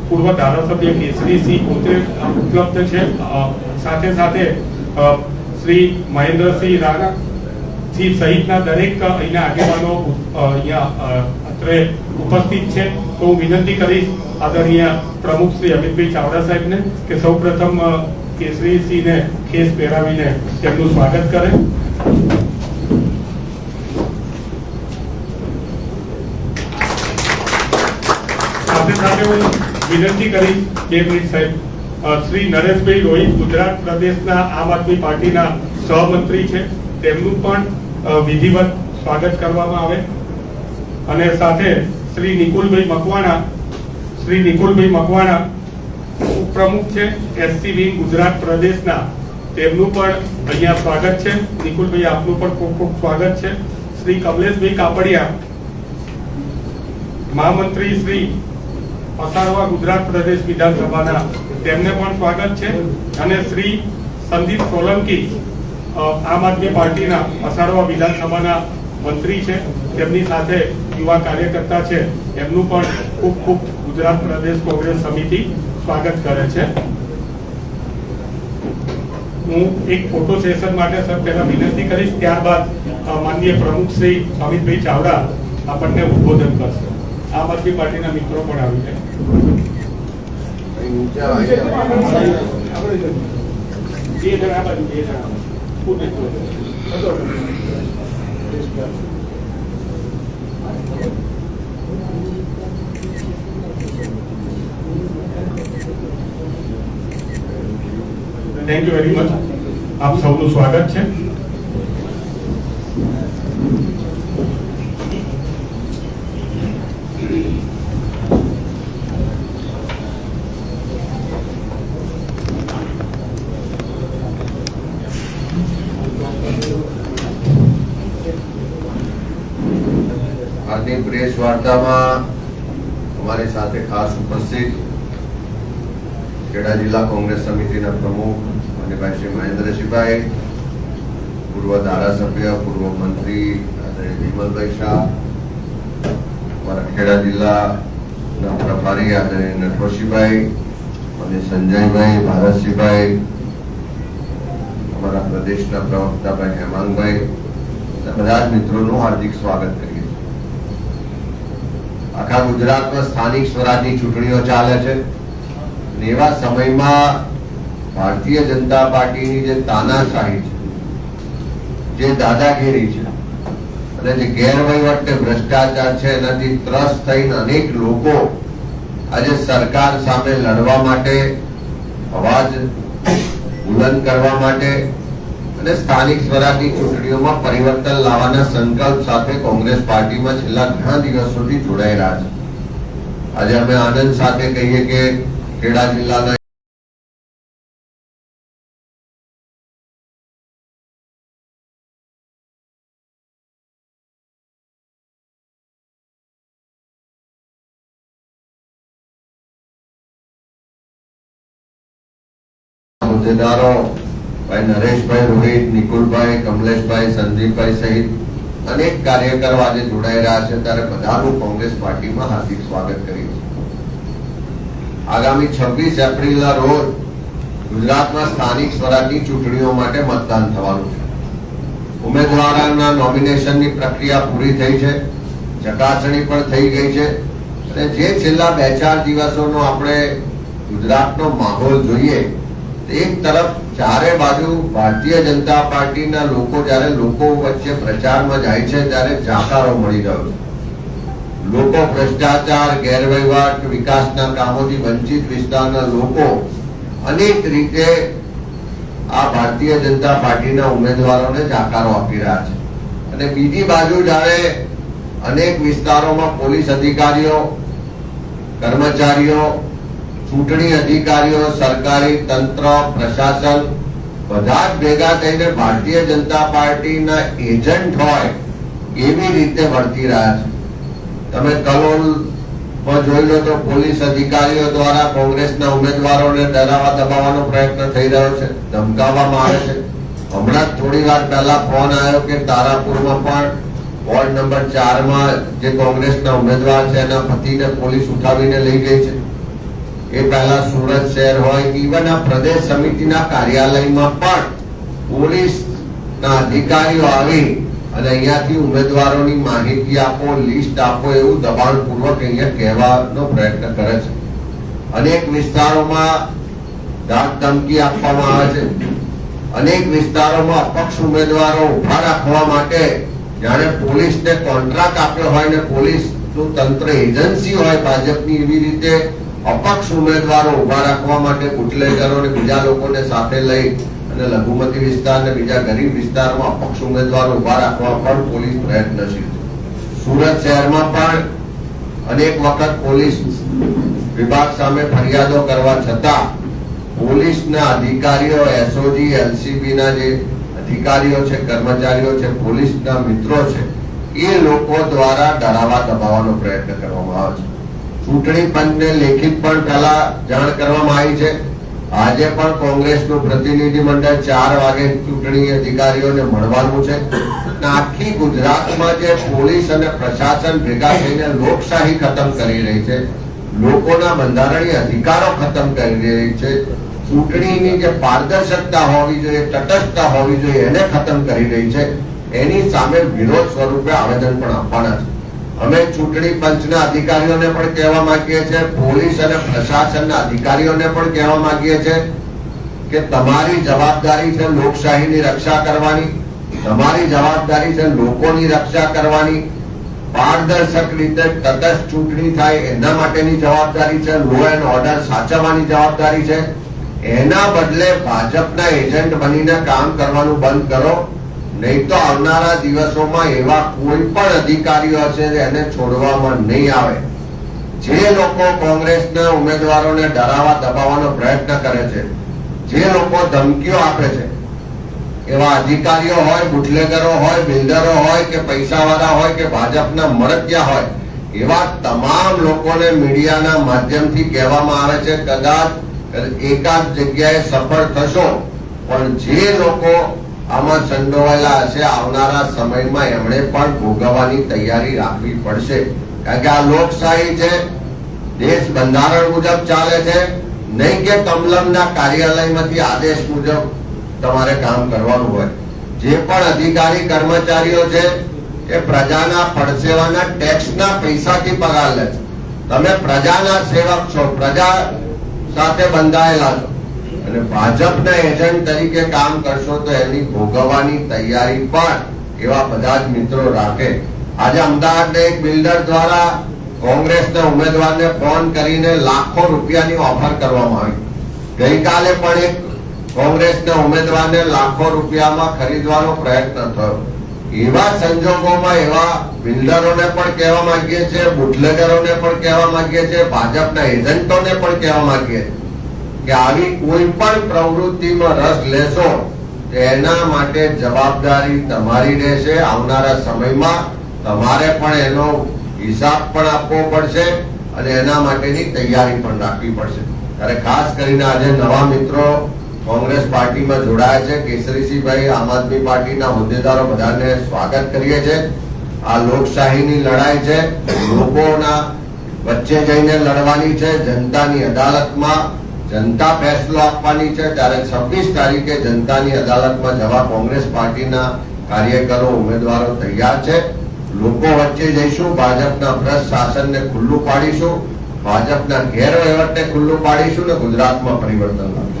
પૂર્વ ધારાસભ્ય કેસરીસિંહ પોતે ઉપલબ્ધ છે, સાથે સાથે શ્રી મહેન્દ્રસિંહ રાણા સહિતના દરેક અહીંના આગેવાનો અહીંયા અત્રે ઉપસ્થિત છે. તો હું વિનંતી કરીશ આદરણીય પ્રમુખ શ્રી અમિતભાઈ ચાવડા સાહેબને કે સૌ પ્રથમ કેસરીસિંહને ખેસ પહેરાવીને તેમનું સ્વાગત કરે. સાથે સાથે હું વિનંતી કરીશ કેબિનેટ સાહેબ શ્રી નરેશભાઈ રોહિત ગુજરાત પ્રદેશના આમ આદમી પાર્ટીના સહમંત્રી છે, તેમનું પણ વિધિવત સ્વાગત કરવામાં આવે. અને સાથે શ્રી નિકુલભાઈ મકવાણા ઉપપ્રમુખ છે એસસી વિંગ ગુજરાત પ્રદેશના, તેમનું પણ અહીંયા સ્વાગત છે. નિકુલભાઈ આપનું પણ ખૂબ ખૂબ સ્વાગત છે. શ્રી કમલેશભાઈ કાપડિયા મહામંત્રી શ્રી અસારવા ગુજરાત પ્રદેશ વિધાનસભાના, તેમને પણ સ્વાગત છે. અને શ્રી સંદીપ સોલંકી આમ આદમી પાર્ટીના અસારવા વિધાનસભાના મંત્રી છે, તેમની સાથે યુવા કાર્યકર્તા છે, એમનું પણ ખૂબ ખૂબ ગુજરાત પ્રદેશ કોંગ્રેસ સમિતિ સ્વાગત કરે છે. હું એક ફોટો સેશન માટે સર પહેલા વિનંતી કરીશ, ત્યારબાદ માનનીય પ્રમુખ શ્રી અમિતભાઈ ચાવડા આપણને ઉદ્બોધન કરશે. આમ આદમી પાર્ટીના મિત્રો પણ આવી જાય. Thank you very much. આપ સૌનું સ્વાગત છે. આજની પ્રેસ વાર્તામાં અમારી સાથે ખાસ ઉપસ્થિત ખેડા જિલ્લા કોંગ્રેસ સમિતિના પ્રમુખ માનનીય શ્રી મહેન્દ્રસિંહભાઈ, પૂર્વ ધારાસભ્ય, પૂર્વ મંત્રી આદરણીય વિમલભાઈ શાહ, અમારા ખેડા જિલ્લાના પ્રભારી આદરણીય નટવરસિંહભાઈ અને સંજયભાઈ, ભારતસિંહભાઈ, અમારા પ્રદેશના પ્રવક્તા ભાઈ હેમાંગભાઈ, બધા જ મિત્રોનું હાર્દિક સ્વાગત કરીએ છીએ. આખા ગુજરાતમાં સ્થાનિક સ્વરાજની ચૂંટણીઓ ચાલે છે. એવા સમયમાં ભારતીય જનતા પાર્ટીની જે તાનાશાહી છે, જે દાદાગીરી છે અને જે ગેરવહીવટ ને ભ્રષ્ટાચાર છે, એનાથી ત્રસ્ત થઈને અનેક લોકો આજે સરકાર સામે લડવા માટે, અવાજ બુલંદ કરવા માટે અને સ્થાનિક સ્વરાજની ચૂંટણીઓમાં પરિવર્તન લાવવાના સંકલ્પ સાથે કોંગ્રેસ પાર્ટીમાં છેલ્લા ઘણા દિવસોથી જોડાયેલા છે. આજે અમે આનંદ સાથે કહીએ કે ખેડા જિલ્લાના હોદ્દેદારો ભાઈ નરેશભાઈ રોહિત, નિકુલભાઈ, કમલેશભાઈ, સંદીપભાઈ સહિત અનેક કાર્યકરો આજે જોડાઈ રહ્યા છે, ત્યારે બધાનું કોંગ્રેસ પાર્ટીમાં હાર્દિક સ્વાગત કરીએ છીએ. આગામી 26 એપ્રિલના રોજ ગુજરાતમાં સ્થાનિક સ્વરાજની ચૂંટણીઓ માટે મતદાન થવાનું છે. ઉમેદવારોના નોમિનેશનની પ્રક્રિયા પૂરી થઈ છે, ચકાસણી પણ થઈ ગઈ છે. અને જે છેલ્લા 2-4 દિવસોનો આપણે ગુજરાતનો માહોલ જોઈએ, એક તરફ ચારે બાજુ ભારતીય જનતા પાર્ટીના લોકો જ્યારે લોકો વચ્ચે પ્રચારમાં જાય છે, ત્યારે જાકારો મળી રહ્યો છે. લોકો ભ્રષ્ટાચાર, ગેરવહીવટ, વિકાસના કામોથી વંચિત વિસ્તારના લોકો અનેક રીતે આ ભારતીય જનતા પાર્ટીના ઉમેદવારોને જાકારો આપી રહ્યા છે. અને બીજી બાજુ જ્યારે અનેક વિસ્તારોમાં પોલીસ અધિકારીઓ, કર્મચારીઓ, ચૂંટણી અધિકારીઓ, સરકારી તંત્ર, પ્રશાસન બધા જ ભેગા થઈને ભારતીય જનતા પાર્ટીના એજન્ટ હોય એવી રીતે વર્તી રહ્યા છે. તમે કલોલમાં જોઈ લો તો પોલીસ અધિકારીઓ દ્વારા કોંગ્રેસના ઉમેદવારોને ડરાવવા દબાવવાનો પ્રયત્ન થઈ રહ્યો છે, ધમકાવવામાં આવે છે. હમણાં થોડી વાર પહેલા ફોન આવ્યો કે તારાપુરમાં પણ વોર્ડ નંબર 4 માં જે કોંગ્રેસના ઉમેદવાર છે એના પતિને પોલીસ ઉઠાવીને લઈ ગઈ છે. એ પહેલા સુરત શહેર હોય, ઇવન આ પ્રદેશ સમિતિના કાર્યાલયમાં પણ પોલીસના અધિકારીઓ આવી અને અહીંયાથી ઉમેદવારોની માહિતી આપો, લિસ્ટ આપો એવું દબાણપૂર્વક અહીંયા કહેવાનો પ્રયત્ન કરે છે. અનેક વિસ્તારોમાં ધાક ધમકી આપવામાં આવે છે. અનેક વિસ્તારોમાં અપક્ષ ઉમેદવારો ઉભા રાખવા માટે જાણે પોલીસને કોન્ટ્રાક્ટ આપ્યો હોય ને પોલીસનું તંત્ર એજન્સી હોય ભાજપની, એવી રીતે અપક્ષ ઉમેદવારો ઉભા રાખવા માટે બુટલેગરો અને બીજા લોકોને સાથે લઈ અને લઘુમતી વિસ્તાર અને બીજા ગરીબ વિસ્તારમાં અપક્ષ ઉમેદવારો ઉભા રાખવા પણ પોલીસ પ્રયત્નશીલ છે. સુરત શહેરમાં પણ અનેક વખત પોલીસ વિભાગ સામે ફરિયાદો કરવા છતાં પોલીસના અધિકારીઓ, એસઓજી, એલસીબી ના જે અધિકારીઓ છે, કર્મચારીઓ છે, પોલીસના મિત્રો છે, એ લોકો દ્વારા ડરાવવા દબાવવાનો પ્રયત્ન કરવામાં આવે છે. ચૂંટણી પંચને લેખિત પણ પહેલા જાણ કરવામાં આવી છે. આજે પણ કોંગ્રેસનું પ્રતિનિધિ મંડળ 4 વાગે ચૂંટણી અધિકારીઓને મળવાનું છે. આખી ગુજરાતમાં જે પોલીસ અને પ્રશાસન ભેગા થઈને લોકશાહી ખતમ કરી રહી છે, લોકોના બંધારણીય અધિકારો ખતમ કરી રહી છે, ચૂંટણીની જે પારદર્શકતા હોવી જોઈએ, તટસ્થતા હોવી જોઈએ, એને ખતમ કરી રહી છે, એની સામે વિરોધ સ્વરૂપે આવેદન પણ આપવાના છે. અમે ચૂંટણી પંચના અધિકારીઓને પણ કહેવા માંગીએ છીએ, પોલીસ અને પ્રશાસનના અધિકારીઓને પણ કહેવા માંગીએ છીએ કે તમારી જવાબદારી છે લોકશાહીની રક્ષા કરવાની, તમારી જવાબદારી છે લોકોની રક્ષા કરવાની, પારદર્શક રીતે તટસ્થ ચૂંટણી થાય એના માટેની જવાબદારી છે, લો એન્ડ ઓર્ડર સાચવવાની જવાબદારી છે. એના બદલે ભાજપના એજન્ટ બનીને કામ કરવાનું બંધ કરો, નહીં તો આવનારા દિવસોમાં એવા કોઈ પણ અધિકારીઓ હશે એને છોડવામાં નહીં આવે. જે લોકો કોંગ્રેસના ઉમેદવારોને ડરાવવા દબાવવાનો પ્રયત્ન કરે છે, જે લોકો ધમકીઓ આપે છે, એવા અધિકારીઓ હોય, બુટલેગરો હોય, બિલ્ડરો હોય કે પૈસાવાળા હોય કે ભાજપના મળતિયા હોય, એવા તમામ લોકોને મીડિયાના માધ્યમથી કહેવામાં આવે છે કદાચ એકાદ જગ્યાએ સફળ થશો, પણ જે લોકો આમાં સંડોવાયેલા હશે આવનારા સમયમાં એમણે પણ ભોગવવાની તૈયારી રાખવી પડશે. કારણ કે આ લોકશાહી છે, દેશ બંધારણ મુજબ ચાલે છે, નહીં કે કમલમના કાર્યાલયમાંથી આદેશ મુજબ તમારે કામ કરવાનું હોય. જે પણ અધિકારી કર્મચારીઓ છે એ પ્રજાના પડસેવાના ટેક્સના પૈસાથી પગાર લે છે. તમે પ્રજાના સેવક છો, પ્રજા સાથે બંધાયેલા છો અને ભાજપના એજન્ટ તરીકે કામ કરશો તો એની ભોગવવાની તૈયારી પણ એવા બધા જ મિત્રો રાખે. આજે અમદાવાદના એક બિલ્ડર દ્વારા કોંગ્રેસના ઉમેદવારને ફોન કરીને લાખો રૂપિયાની ઓફર કરવામાં આવી. ગઈકાલે પણ એક કોંગ્રેસના ઉમેદવારને લાખો રૂપિયામાં ખરીદવાનો પ્રયત્ન થયો. એવા સંજોગોમાં એવા બિલ્ડરોને પણ કહેવા માંગીએ છીએ, બુટલેગરોને પણ કહેવા માંગીએ છીએ, ભાજપના એજન્ટોને પણ કહેવા માંગીએ કે આવી કોઈ પણ પ્રવૃત્તિમાં રસ લેશો એના માટે જવાબદારી તમારી રહેશે. આવનારા સમયમાં તમારે પણ એનો હિસાબ પણ આપવો પડશે અને એના માટેની તૈયારી પણ રાખવી પડશે. ત્યારે ખાસ કરીને આજે નવા મિત્રો કોંગ્રેસ પાર્ટીમાં જોડાયા છે, કેસરીસિંહભાઈ, આમ આદમી પાર્ટીના હોદ્દેદારો, બધાને સ્વાગત કરીએ છીએ. આ લોકશાહીની લડાઈ છે, લોકોના વચ્ચે જઈને લડવાની છે, જનતાની અદાલતમાં જનતા ફેસલો આપવાની છે. ત્યારે 26 તારીખે જનતાની અદાલતમાં જવા કોંગ્રેસ પાર્ટીના કાર્યકરો, ઉમેદવારો તૈયાર છે. લોકો વચ્ચે જઈશું, ભાજપના ભ્રષ્ટ શાસનને ખુલ્લું પાડીશું, ભાજપના ગેરવહીવટને ખુલ્લું પાડીશું ને ગુજરાતમાં પરિવર્તન લાવીશું.